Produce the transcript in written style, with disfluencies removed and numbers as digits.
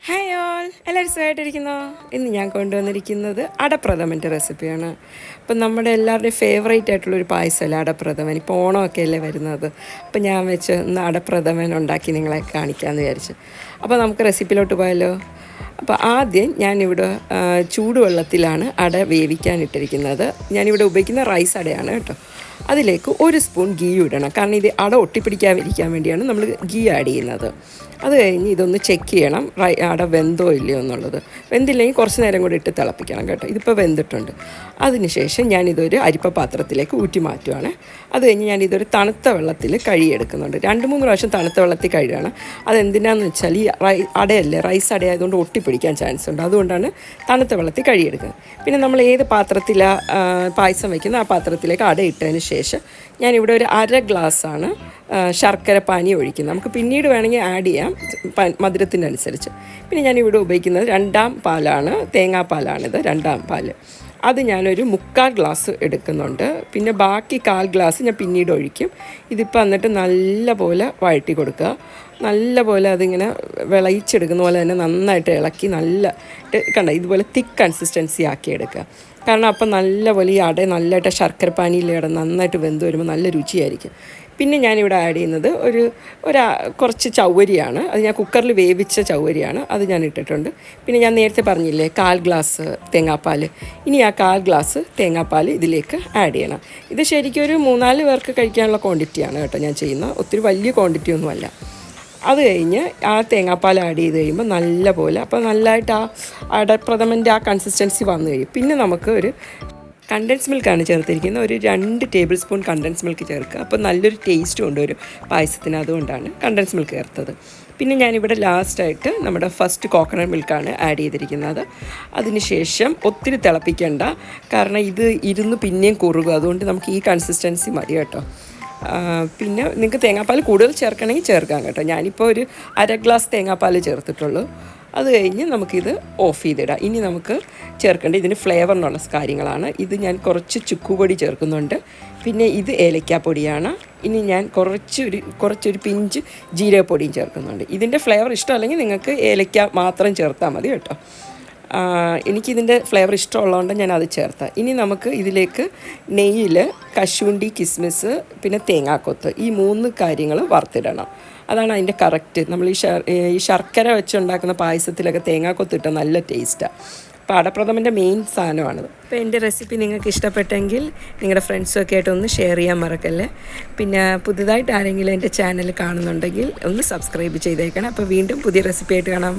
Hi all, എല്ലാവരും സുഖമായിട്ടിരിക്കുന്നോ? ഇന്ന് ഞാൻ കൊണ്ടുവന്നിരിക്കുന്നത് അടപ്രഥമൻ്റെ റെസിപ്പിയാണ്. അപ്പം നമ്മുടെ എല്ലാവരുടെയും ഫേവറേറ്റ് ആയിട്ടുള്ളൊരു പായസമല്ല അടപ്രഥമൻ. ഇപ്പോൾ ഓണമൊക്കെ അല്ലേ വരുന്നത്. അപ്പം ഞാൻ വെച്ച് ഇന്ന് അടപ്രഥമൻ ഉണ്ടാക്കി നിങ്ങളെ കാണിക്കാമെന്ന് വിചാരിച്ചു. അപ്പോൾ നമുക്ക് റെസിപ്പിയിലോട്ട് പോയാലോ? അപ്പോൾ ആദ്യം ഞാനിവിടെ ചൂടുവെള്ളത്തിലാണ് അട വേവിക്കാനിട്ടിരിക്കുന്നത്. ഞാനിവിടെ ഉപയോഗിക്കുന്ന റൈസ് അടയാണ് കേട്ടോ. അതിലേക്ക് 1 സ്പൂൺ ഗീ ഇടണം, കാരണം ഇത് അട ഒട്ടിപ്പിടിക്കാതിരിക്കാൻ വേണ്ടിയാണ് നമ്മൾ ഗീ ആഡ് ചെയ്യുന്നത്. അത് കഴിഞ്ഞ് ഇതൊന്ന് ചെക്ക് ചെയ്യണം അട വെന്തോ ഇല്ലയോ എന്നുള്ളത്. വെന്തില്ലെങ്കിൽ കുറച്ച് നേരം കൂടി ഇട്ട് തിളപ്പിക്കണം കേട്ടോ. ഇതിപ്പോൾ വെന്തിട്ടുണ്ട്. അതിനുശേഷം ഞാനിതൊരു അരിപ്പ പാത്രത്തിലേക്ക് ഊറ്റി മാറ്റുവാണ്. അത് കഴിഞ്ഞ് ഞാനിതൊരു തണുത്ത വെള്ളത്തിൽ കഴുകിയെടുക്കുന്നുണ്ട്. 2-3 പ്രാവശ്യം തണുത്ത വെള്ളത്തിൽ കഴുകണം. അതെന്തിനാന്ന് വെച്ചാൽ ഈ അടയല്ലേ, റൈസ് അടയായതുകൊണ്ട് ഒട്ടിപ്പിടിക്കാൻ ചാൻസ് ഉണ്ട്. അതുകൊണ്ടാണ് തണുത്ത വെള്ളത്തിൽ കഴുകിയെടുക്കുന്നത്. പിന്നെ നമ്മൾ ഏത് പാത്രത്തിലാണ് പായസം വയ്ക്കുന്നത് ആ പാത്രത്തിലേക്ക് അട ഇട്ടതിന് ശേഷം ഞാനിവിടെ ഒരു 1/2 ഗ്ലാസ്സാണ് ശർക്കര പാനി ഒഴിക്കുന്നത്. നമുക്ക് പിന്നീട് വേണമെങ്കിൽ ആഡ് ചെയ്യാം മധുരത്തിൻ്റെ അനുസരിച്ച്. പിന്നെ ഞാനിവിടെ ഉപയോഗിക്കുന്നത് 2ാം പാലാണ്, തേങ്ങാപ്പാലാണിത്, 2ാം പാല്. അത് ഞാനൊരു 3/4 ഗ്ലാസ് എടുക്കുന്നുണ്ട്. പിന്നെ ബാക്കി 1/4 ഗ്ലാസ് ഞാൻ പിന്നീട് ഒഴിക്കും. ഇതിപ്പോൾ എന്നിട്ട് നല്ല പോലെ വഴറ്റി കൊടുക്കുക. നല്ല പോലെ അതിങ്ങനെ വിളയിച്ചെടുക്കുന്ന പോലെ തന്നെ നന്നായിട്ട് ഇളക്കി കണ്ട ഇതുപോലെ തിക്ക് കൺസിസ്റ്റൻസി ആക്കി എടുക്കുക. കാരണം അപ്പം നല്ലപോലെ ഈ അട നല്ലതായിട്ട് ശർക്കര പാനിയിൽ കിടന്ന് നന്നായിട്ട് വെന്ത് വരുമ്പോൾ നല്ല രുചിയായിരിക്കും. പിന്നെ ഞാനിവിടെ ആഡ് ചെയ്യുന്നത് കുറച്ച് ചവ്വരിയാണ്. അത് ഞാൻ കുക്കറിൽ വേവിച്ച ചവ്വരിയാണ്, അത് ഞാൻ ഇട്ടിട്ടുണ്ട്. പിന്നെ ഞാൻ നേരത്തെ പറഞ്ഞില്ലേ 1/4 ഗ്ലാസ് തേങ്ങാപ്പാൽ. ഇനി ആ 1/4 ഗ്ലാസ് തേങ്ങാപ്പാൽ ഇതിലേക്ക് ആഡ് ചെയ്യണം. ഇത് ശരിക്കും ഒരു 3-4 പേർക്ക് കഴിക്കാനുള്ള ക്വാണ്ടിറ്റിയാണ് കേട്ടോ ഞാൻ ചെയ്യുന്നത്. ഒത്തിരി വലിയ ക്വാണ്ടിറ്റി ഒന്നുമല്ല. അത് കഴിഞ്ഞ് ആ തേങ്ങാപ്പാൽ ആഡ് ചെയ്ത് കഴിയുമ്പോൾ നല്ല പോലെ അപ്പോൾ നല്ലതായിട്ട് ആ അടപ്രഥമൻ്റെ ആ കൺസിസ്റ്റൻസി വന്നു കഴിയും. പിന്നെ നമുക്ക് ഒരു കണ്ടൻസ് മിൽക്കാണ് ചേർത്തിരിക്കുന്നത്. ഒരു 2 ടേബിൾ സ്പൂൺ കണ്ടൻസ് മിൽക്ക് ചേർക്കുക. അപ്പോൾ നല്ലൊരു ടേസ്റ്റും ഉണ്ട് ഒരു പായസത്തിന്, അതുകൊണ്ടാണ് കണ്ടൻസ് മിൽക്ക് ചേർത്തത്. പിന്നെ ഞാനിവിടെ ലാസ്റ്റായിട്ട് നമ്മുടെ ഫസ്റ്റ് കോക്കനട്ട് മിൽക്കാണ് ആഡ് ചെയ്തിരിക്കുന്നത്. അതിനുശേഷം ഒത്തിരി തിളപ്പിക്കേണ്ട, കാരണം ഇത് ഇരുന്ന് പിന്നെയും കുറുകും. അതുകൊണ്ട് നമുക്ക് ഈ കൺസിസ്റ്റൻസി മതി കേട്ടോ. പിന്നെ നിങ്ങൾക്ക് തേങ്ങാപ്പാൽ കൂടുതൽ ചേർക്കണമെങ്കിൽ ചേർക്കാം കേട്ടോ. ഞാനിപ്പോൾ ഒരു 1/2 ഗ്ലാസ് തേങ്ങാപ്പാൽ ചേർത്തിട്ടുള്ളൂ. അത് കഴിഞ്ഞ് നമുക്കിത് ഓഫ് ചെയ്തിടാം. ഇനി നമുക്ക് ചേർക്കേണ്ട ഇതിന് ഫ്ലേവറിനുള്ള കാര്യങ്ങളാണ്. ഇത് ഞാൻ കുറച്ച് ചുക്കുപൊടി ചേർക്കുന്നുണ്ട്. പിന്നെ ഇത് ഏലക്കാപ്പൊടിയാണ്. ഇനി ഞാൻ കുറച്ചൊരു പിഞ്ച് ജീരകപ്പൊടിയും ചേർക്കുന്നുണ്ട്. ഇതിൻ്റെ ഫ്ലേവർ ഇഷ്ടമല്ലെങ്കിൽ നിങ്ങൾക്ക് ഏലക്ക മാത്രം ചേർത്താൽ മതി കേട്ടോ. എനിക്കിതിൻ്റെ ഫ്ലേവർ ഇഷ്ടമുള്ളതുകൊണ്ട് ഞാൻ അത് ചേർത്താം. ഇനി നമുക്ക് ഇതിലേക്ക് നെയ്യിൽ കശുവണ്ടി, കിസ്മിസ്, പിന്നെ തേങ്ങാക്കൊത്ത്, ഈ 3 കാര്യങ്ങൾ വറുത്തിടണം. അതാണ് അതിൻ്റെ കറക്റ്റ്. നമ്മൾ ഈ ശർക്കര വെച്ചുണ്ടാക്കുന്ന പായസത്തിലൊക്കെ തേങ്ങാക്കൊത്തിട്ട നല്ല ടേസ്റ്റാണ്. അപ്പോൾ അടപ്രഥമൻ്റെ മെയിൻ സാധനമാണിത്. അപ്പോൾ എൻ്റെ റെസിപ്പി നിങ്ങൾക്ക് ഇഷ്ടപ്പെട്ടെങ്കിൽ നിങ്ങളുടെ ഫ്രണ്ട്സൊക്കെ ആയിട്ട് ഒന്ന് ഷെയർ ചെയ്യാൻ മറക്കല്ലേ. പിന്നെ പുതുതായിട്ട് ആരെങ്കിലും എൻ്റെ ചാനൽ കാണുന്നുണ്ടെങ്കിൽ ഒന്ന് സബ്സ്ക്രൈബ് ചെയ്തേക്കണം. അപ്പോൾ വീണ്ടും പുതിയ റെസിപ്പി ആയിട്ട് കാണാം.